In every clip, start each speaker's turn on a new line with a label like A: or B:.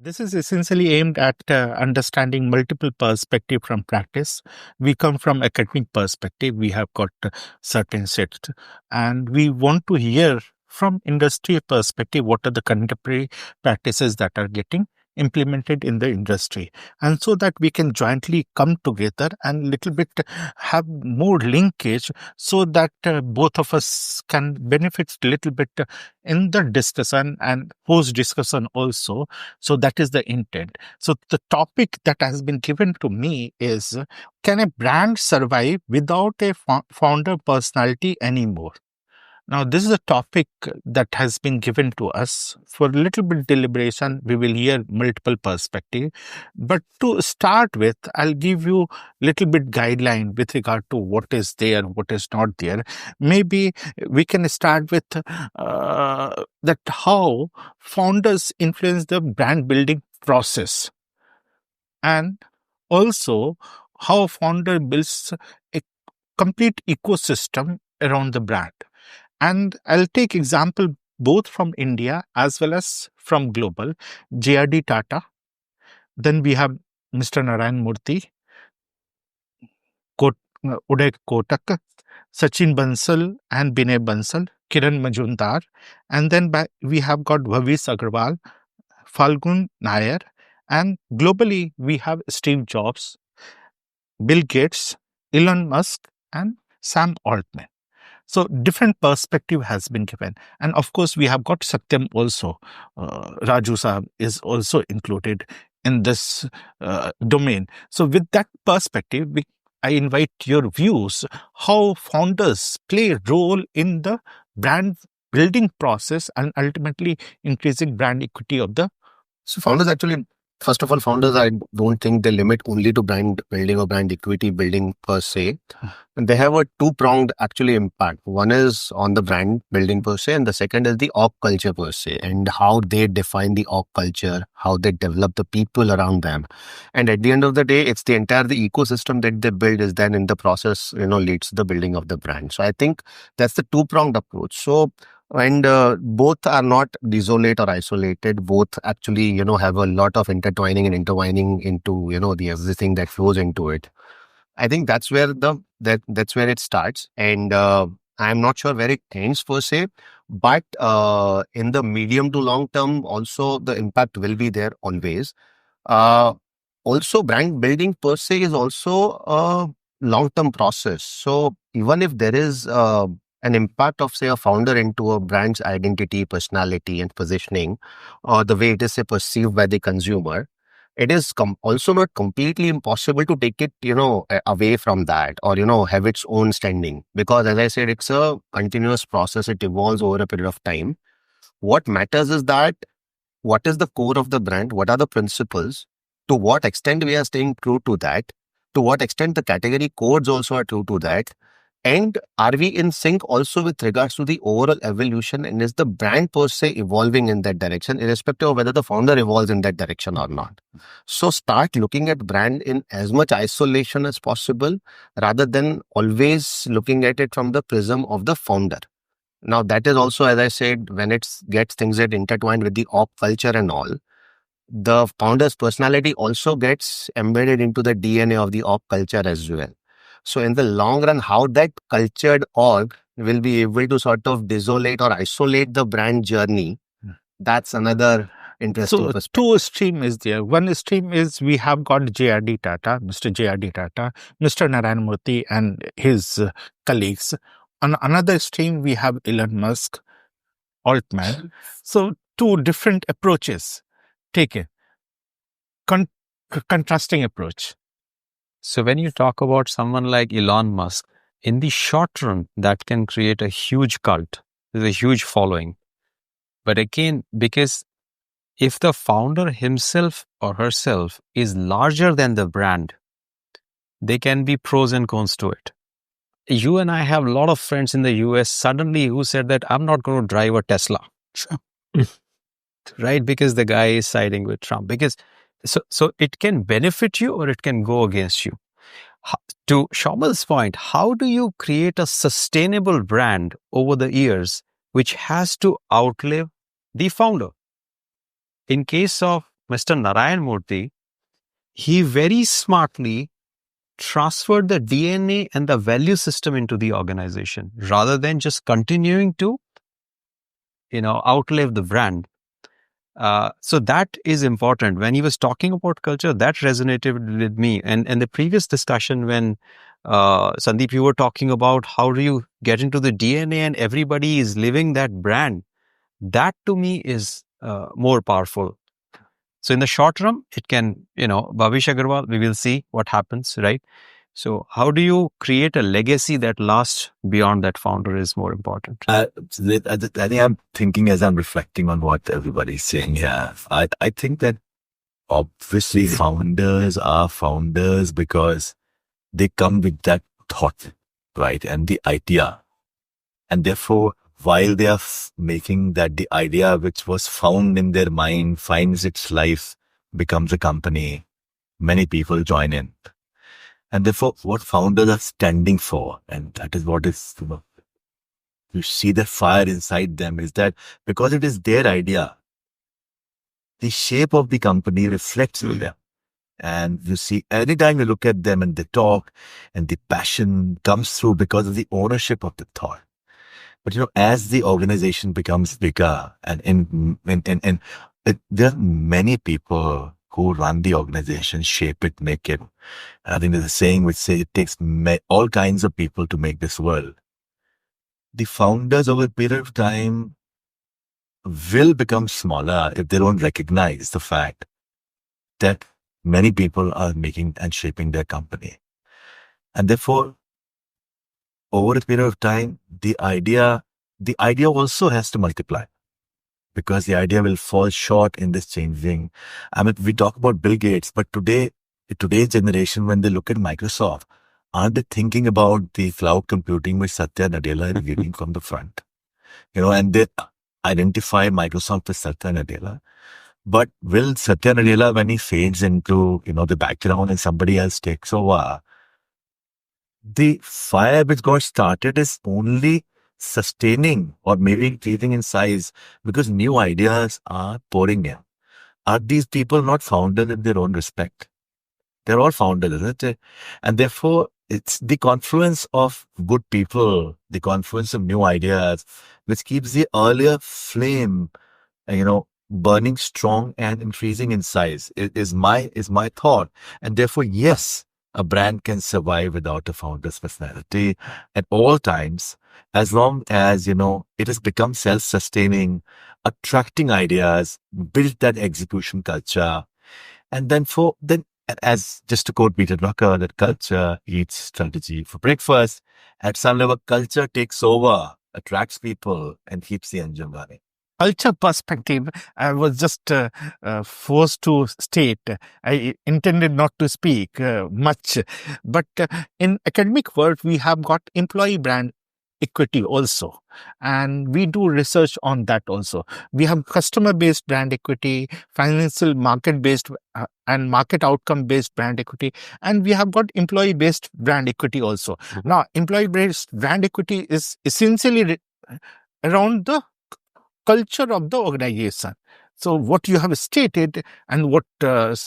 A: This is essentially aimed at understanding multiple perspectives from practice. We come from academic perspective. We have got certain sets, and we want to hear from industry perspective what are the contemporary practices that are getting implemented in the industry, and so that we can jointly come together and little bit have more linkage, so that both of us can benefit little bit in the discussion and post discussion also. So that is the intent. So the topic that has been given to me is, can a brand survive without a founder personality anymore? Now, this is a topic that has been given to us. For a little bit deliberation, we will hear multiple perspectives. But to start with, I'll give you little bit guideline with regard to what is there, what is not there. Maybe we can start with that how founders influence the brand building process, and also how founder builds a complete ecosystem around the brand. And I'll take example both from India as well as from global. JRD Tata, then we have Mr. Narayan Murthy, Uday Kotak, Sachin Bansal and Binay Bansal, Kiran Majumdar, and then we have got Bhavish Agrawal, Falgun Nair, and globally we have Steve Jobs, Bill Gates, Elon Musk, and Sam Altman. So different perspective has been given. And of course, we have got Satyam also. Raju Saab is also included in this domain. So with that perspective, I invite your views, how founders play a role in the brand building process and ultimately increasing brand equity of the.
B: So founders actually, first of all, founders, I don't think they limit only to brand building or brand equity building per se. And they have a two-pronged actually impact. One is on the brand building per se, and the second is the org culture per se, and how they define the org culture, how they develop the people around them. And at the end of the day, it's the ecosystem that they build is then in the process, leads to the building of the brand. So I think that's the two-pronged approach. So and both are not desolate or isolated. Both actually, have a lot of intertwining and intertwining into, the everything that flows into it. I think that's where that's where it starts. And I'm not sure where it ends per se, but in the medium to long term, also the impact will be there always. Also, brand building per se is also a long-term process. So even if there is an impact of, say, a founder into a brand's identity, personality, and positioning, or the way it is, say, perceived by the consumer, it is also not completely impossible to take it, away from that, or, have its own standing. Because as I said, it's a continuous process. It evolves over a period of time. What matters is that what is the core of the brand? What are the principles? To what extent we are staying true to that? To what extent the category codes also are true to that? And are we in sync also with regards to the overall evolution, and is the brand per se evolving in that direction, irrespective of whether the founder evolves in that direction or not? So start looking at brand in as much isolation as possible, rather than always looking at it from the prism of the founder. Now that is also, as I said, when it gets things that intertwined with the org culture and all, the founder's personality also gets embedded into the DNA of the org culture as well. So in the long run, how that cultured org will be able to sort of desolate or isolate the brand journey, that's another interesting perspective.
A: Two stream is there. One stream is we have got JRD Tata, Mr. JRD Tata, Mr. Narayan Murthy and his colleagues. On another stream, we have Elon Musk, Altman. So two different approaches taken. Contrasting approach.
C: So when you talk about someone like Elon Musk, in the short run, that can create a huge cult. There's a huge following. But again, because if the founder himself or herself is larger than the brand, there can be pros and cons to it. You and I have a lot of friends in the US suddenly who said that I'm not going to drive a Tesla. Right? Because the guy is siding with Trump. So it can benefit you or it can go against you. To Saumil's point, how do you create a sustainable brand over the years which has to outlive the founder? In case of Mr. Narayan Murthy, he very smartly transferred the DNA and the value system into the organization rather than just continuing to, outlive the brand. So that is important. When he was talking about culture, that resonated with me. And the previous discussion when Sandeep, you were talking about how do you get into the DNA and everybody is living that brand. That to me is more powerful. So in the short term, it can, Bhavish Agarwal, we will see what happens, right? So how do you create a legacy that lasts beyond that founder is more important.
D: I think I'm thinking as I'm reflecting on what everybody's saying here. I think that obviously founders are founders because they come with that thought, right? And the idea. And therefore, while they are making that, the idea which was found in their mind finds its life, becomes a company, many people join in. And therefore, what founders are standing for, and that is what is, you see the fire inside them, is that because it is their idea, the shape of the company reflects in them. And you see, anytime you look at them and they talk, and the passion comes through because of the ownership of the thought. But as the organization becomes bigger, and there are many people who run the organization, shape it, make it. I think there's a saying which says it takes all kinds of people to make this world. The founders over a period of time will become smaller if they don't recognize the fact that many people are making and shaping their company. And therefore, over a period of time, the idea also has to multiply, because the idea will fall short in this changing. I mean, we talk about Bill Gates, but today's generation, when they look at Microsoft, aren't they thinking about the cloud computing which Satya Nadella is giving from the front? And they identify Microsoft as Satya Nadella. But will Satya Nadella, when he fades into, the background and somebody else takes over, the fire which got started is only sustaining or maybe increasing in size because new ideas are pouring in. Are these people not founders in their own respect? They're all founders, isn't it? And therefore, it's the confluence of good people, the confluence of new ideas, which keeps the earlier flame, burning strong and increasing in size, is my thought. And therefore, yes, a brand can survive without a founder's personality at all times, as long as, it has become self-sustaining, attracting ideas, build that execution culture. And then as just to quote Peter Drucker, that culture eats strategy for breakfast. At some level, culture takes over, attracts people, and keeps the engine running.
A: Culture perspective, I was just forced to state. I intended not to speak much, but in academic world, we have got employee brand equity also, and we do research on that also. We have customer-based brand equity, financial market-based and market outcome-based brand equity, and we have got employee-based brand equity also. Mm-hmm. Now, employee-based brand equity is essentially around the culture of the organization. So what you have stated and what Saumil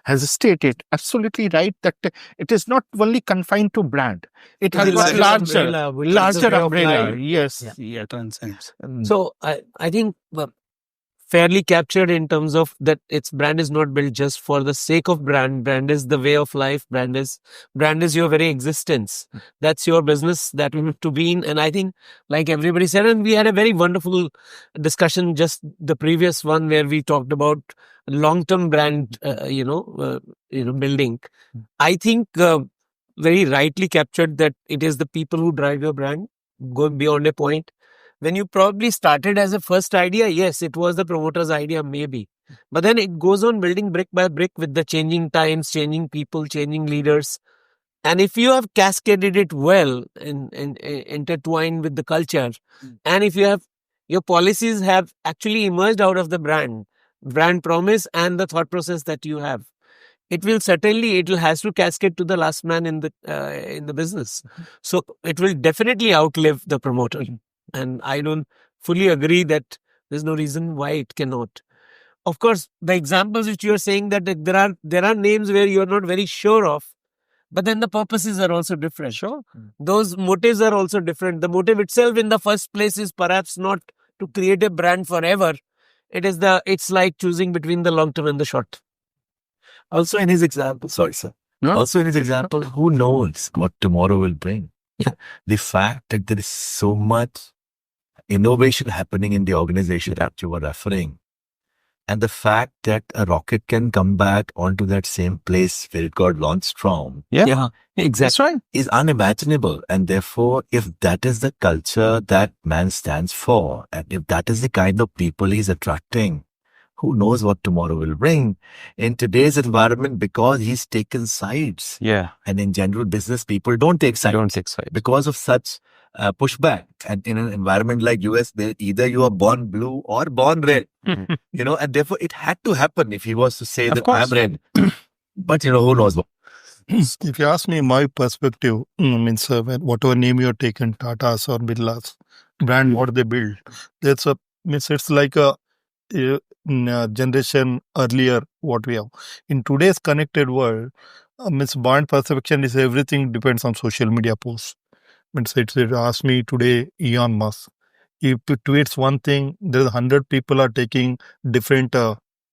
A: has stated, absolutely right, that it is not only confined to brand. It has got larger umbrella. Yes,
E: yeah. Transcends. So I think fairly captured in terms of that its brand is not built just for the sake of brand. Brand is the way of life. Brand is your very existence. That's your business that we have to be in. And I think, like everybody said, and we had a very wonderful discussion just the previous one where we talked about long-term brand, building. I think very rightly captured that it is the people who drive your brand, going beyond a point. When you probably started as a first idea, yes, it was the promoter's idea, maybe. But then it goes on building brick by brick with the changing times, changing people, changing leaders. And if you have cascaded it well and intertwined with the culture, and if you have, your policies have actually emerged out of the brand promise and the thought process that you have, it will has to cascade to the last man in the business. So it will definitely outlive the promoter. And I don't fully agree that There's no reason why it cannot. Of course, the examples which you are saying, that there are names where you are not very sure of, but then the purposes are also different.
C: Sure.
E: Those motives are also different. The motive itself in the first place is perhaps not to create a brand forever. It's like choosing between the long term and the short.
D: Also in his example, sorry, sir.
A: No?
D: Also in his example, who knows what tomorrow will bring? The fact that there is so much innovation happening in the organization that you were referring, and the fact that a rocket can come back onto that same place where it got launched from
C: Yeah.
E: exactly.
A: That's right.
D: is unimaginable. And therefore, if that is the culture that man stands for, and if that is the kind of people he's attracting, who knows what tomorrow will bring in today's environment, because he's taken sides.
C: Yeah.
D: And in general, business people don't take sides
C: Don't take sides.
D: because of such pushback. And in an environment like US, where either you are born blue or born red,
C: Mhm.
D: and therefore it had to happen if he was to say
C: Of
D: that
C: course.
D: I'm red. But who knows what.
F: If you ask me my perspective, means whatever name you're taken, Tatas or Birlas, brand what they build, that's a means it's like a generation earlier what we have. In today's connected world, means brand perception is everything depends on social media posts. Means it ask me today, Elon Musk. If he tweets one thing, there's 100 people are taking different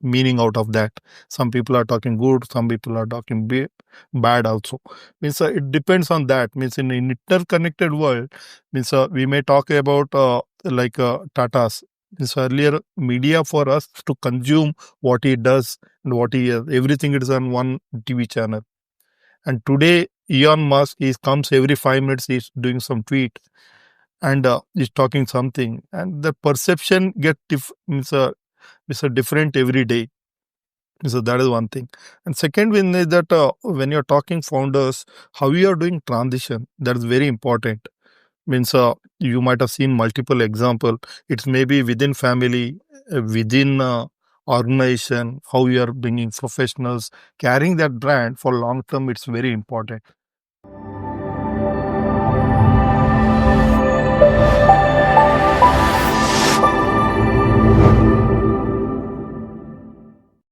F: meaning out of that. Some people are talking good, some people are talking bad also. Means it depends on that. Means in an interconnected world, means we may talk about Tata's. Means earlier media for us to consume what he does and what he everything is on one TV channel. And today Elon Musk comes every 5 minutes. He's doing some tweet and he's talking something, and the perception means different every day. So that is one thing. And second one is that when you're talking founders, how you are doing transition, that is very important. Means you might have seen multiple example. It's maybe within family, within organization, how you are bringing professionals, carrying that brand for long term. It's very important.